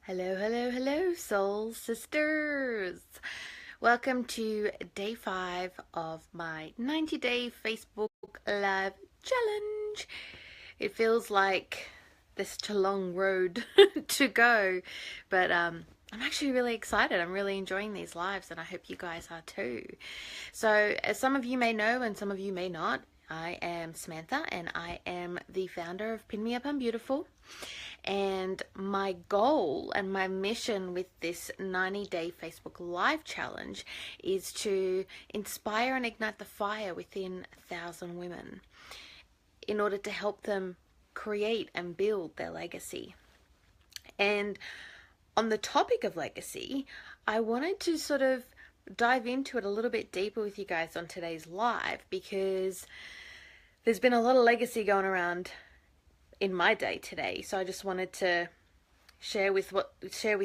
Hello, hello, hello, soul sisters. Welcome to day 5 of my 90-day Facebook Live challenge. It feels like there's such a long road to go, but I'm actually really excited. I'm really enjoying these lives, and I hope you guys are too. So, as some of you may know, and some of you may not, I am Samantha, and I am the founder of Pin Me Up I'm Beautiful. And my goal and my mission with this 90-day Facebook Live challenge is to inspire and ignite the fire within 1,000 women in order to help them create and build their legacy. And on the topic of legacy, I wanted to sort of dive into it a little bit deeper with you guys on today's live, because there's been a lot of legacy going around in my day today. So I just wanted to share with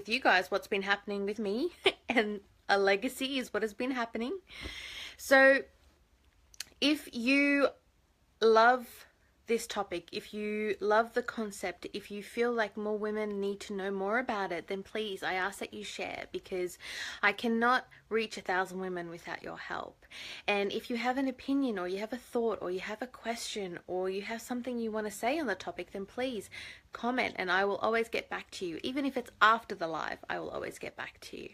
you guys what's been happening with me, and a legacy is what has been happening. So if you love this topic, if you love the concept, if you feel like more women need to know more about it, then please, I ask that you share, because I cannot reach 1,000 women without your help. And if you have an opinion, or you have a thought, or you have a question, or you have something you want to say on the topic, then please comment, and I will always get back to you. Even if it's after the live, I will always get back to you.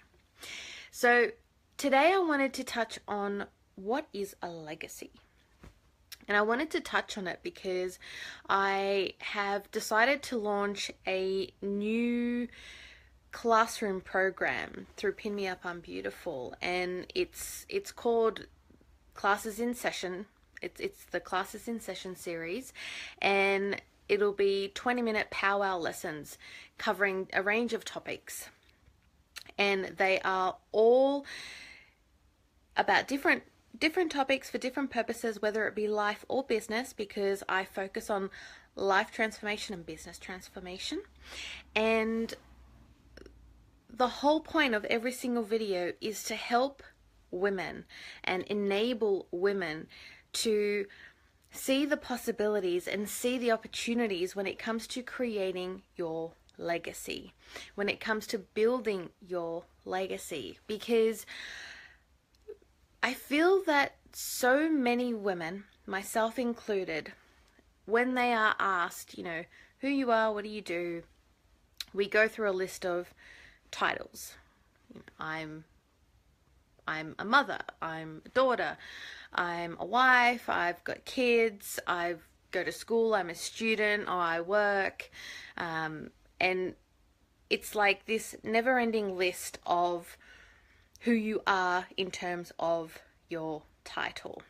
So today I wanted to touch on what is a legacy. And I wanted to touch on it because I have decided to launch a new classroom program through Pin Me Up I'm Beautiful, and it's called Classes in Session. It's the Classes in Session series, and it'll be 20-minute powwow lessons covering a range of topics, and they are all about different topics for different purposes, whether it be life or business, because I focus on life transformation and business transformation. And the whole point of every single video is to help women and enable women to see the possibilities and see the opportunities when it comes to creating your legacy, when it comes to building your legacy. Because I feel that so many women, myself included, when they are asked, who you are, what do you do, we go through a list of titles. I'm a mother, I'm a daughter, I'm a wife, I've got kids, I go to school, I'm a student, or I work, and it's like this never-ending list of who you are in terms of your title.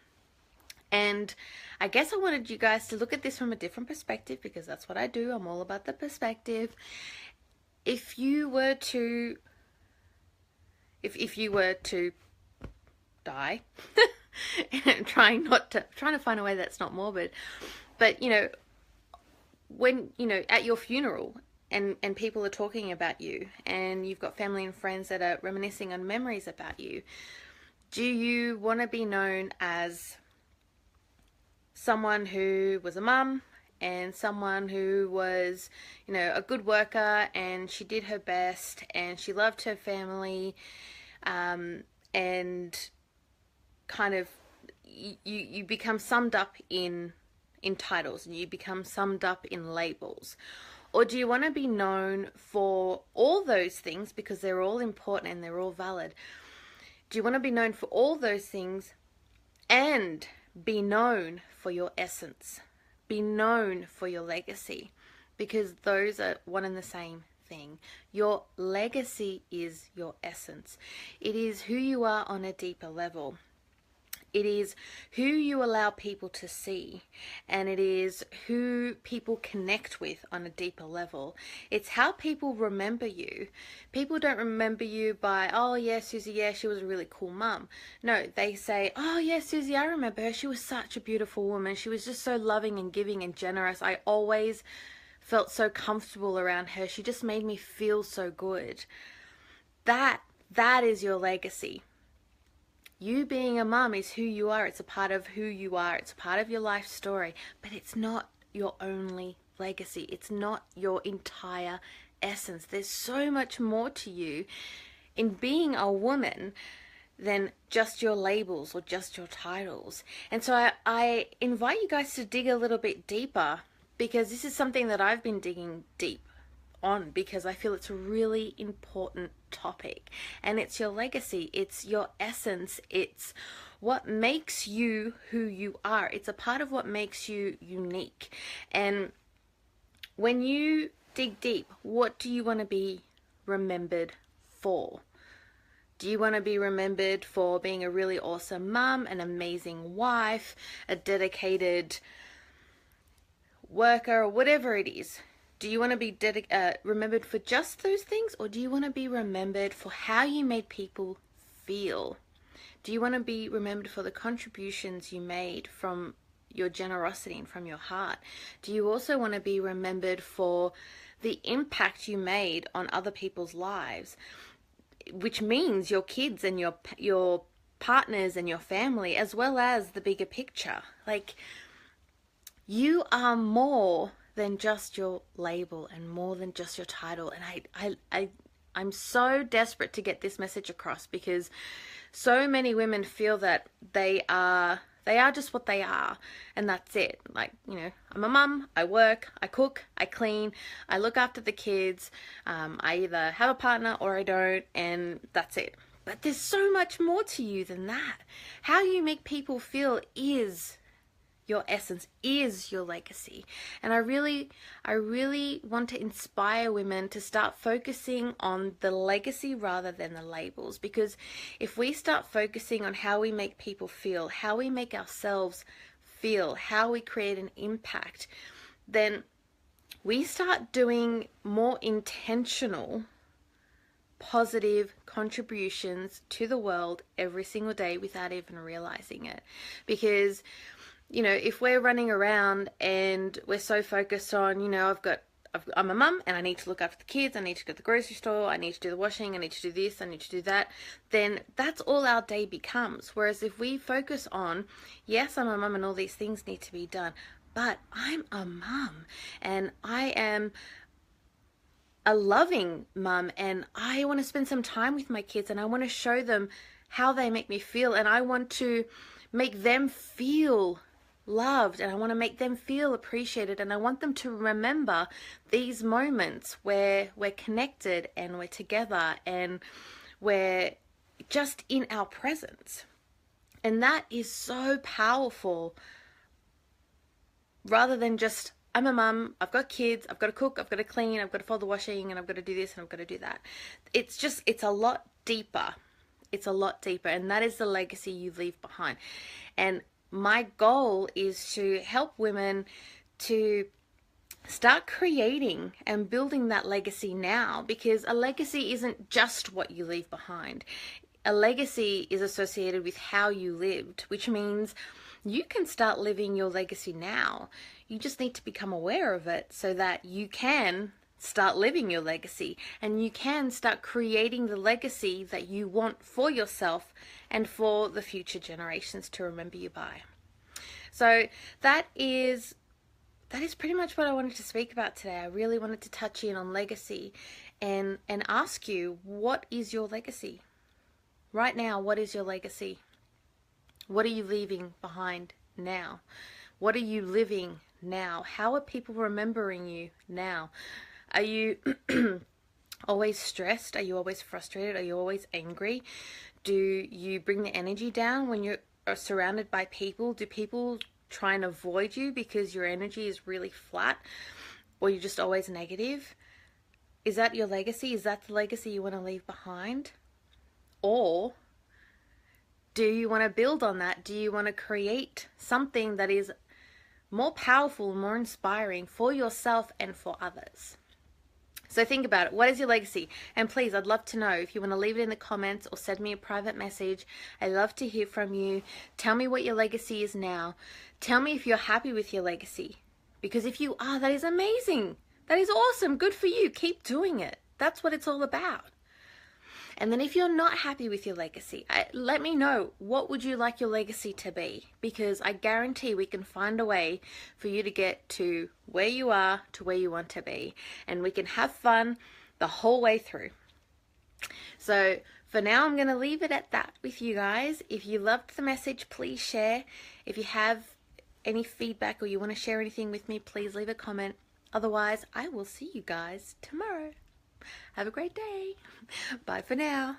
And I guess I wanted you guys to look at this from a different perspective, because that's what I do. I'm all about the perspective. If you were to die, trying to find a way that's not morbid, but when at your funeral, and people are talking about you, and you've got family and friends that are reminiscing on memories about you, do you want to be known as someone who was a mum, and someone who was, a good worker, and she did her best, and she loved her family, and kind of you become summed up in titles, and you become summed up in labels? Or do you want to be known for all those things, because they're all important and they're all valid? Do you want to be known for all those things and be known for your essence? Be known for your legacy, because those are one and the same thing. Your legacy is your essence. It is who you are on a deeper level. It is who you allow people to see, and it is who people connect with on a deeper level. It's how people remember you. People don't remember you by, oh yeah, Susie, yeah, she was a really cool mum. No, they say, oh yeah, Susie, I remember her. She was such a beautiful woman. She was just so loving and giving and generous. I always felt so comfortable around her. She just made me feel so good. That is your legacy. You being a mum is who you are. It's a part of who you are. It's a part of your life story, but it's not your only legacy. It's not your entire essence. There's so much more to you in being a woman than just your labels or just your titles. And so I invite you guys to dig a little bit deeper, because this is something that I've been digging deep on, because I feel it's a really important topic. And it's your legacy, it's your essence, it's what makes you who you are. It's a part of what makes you unique. And when you dig deep, what do you want to be remembered for? Do you want to be remembered for being a really awesome mum, an amazing wife, a dedicated worker, or whatever it is? Do you want to be remembered for just those things, or do you want to be remembered for how you made people feel? Do you want to be remembered for the contributions you made from your generosity and from your heart? Do you also want to be remembered for the impact you made on other people's lives, which means your kids and your partners and your family, as well as the bigger picture? Like, you are more than just your label and more than just your title. And I'm so desperate to get this message across, because so many women feel that they are just what they are, and that's it. Like, I'm a mum, I work, I cook, I clean, I look after the kids, I either have a partner or I don't, and that's it. But there's so much more to you than that. How you make people feel is your essence, is your legacy. And I really want to inspire women to start focusing on the legacy rather than the labels. Because if we start focusing on how we make people feel, how we make ourselves feel, how we create an impact, then we start doing more intentional, positive contributions to the world every single day without even realizing it. Because if we're running around and we're so focused on, I'm a mum and I need to look after the kids, I need to go to the grocery store, I need to do the washing, I need to do this, I need to do that, then that's all our day becomes. Whereas if we focus on, yes, I'm a mum and all these things need to be done, but I'm a mum and I am a loving mum, and I want to spend some time with my kids, and I want to show them how they make me feel, and I want to make them feel loved, and I want to make them feel appreciated, and I want them to remember these moments where we're connected and we're together and we're just in our presence. And that is so powerful, rather than just, I'm a mum, I've got kids, I've got to cook, I've got to clean, I've got to fold the washing, and I've got to do this and I've got to do that. It's a lot deeper. It's a lot deeper, and that is the legacy you leave behind. And my goal is to help women to start creating and building that legacy now, because a legacy isn't just what you leave behind. A legacy is associated with how you lived, which means you can start living your legacy now. You just need to become aware of it so that you can start living your legacy, and you can start creating the legacy that you want for yourself and for the future generations to remember you by. So that is pretty much what I wanted to speak about today. I really wanted to touch in on legacy and ask you, what is your legacy? Right now, what is your legacy? What are you leaving behind now? What are you living now? How are people remembering you now? Are you always stressed? Are you always frustrated? Are you always angry? Do you bring the energy down when you're surrounded by people? Do people try and avoid you because your energy is really flat, or you're just always negative? Is that your legacy? Is that the legacy you want to leave behind? Or do you want to build on that? Do you want to create something that is more powerful, more inspiring for yourself and for others? So think about it. What is your legacy? And please, I'd love to know. If you want to leave it in the comments or send me a private message, I'd love to hear from you. Tell me what your legacy is now. Tell me if you're happy with your legacy. Because if you are, that is amazing. That is awesome. Good for you. Keep doing it. That's what it's all about. And then if you're not happy with your legacy, let me know, what would you like your legacy to be? Because I guarantee we can find a way for you to get to where you are, to where you want to be, and we can have fun the whole way through. So for now, I'm going to leave it at that with you guys. If you loved the message, please share. If you have any feedback or you want to share anything with me, please leave a comment. Otherwise, I will see you guys tomorrow. Have a great day. Bye for now.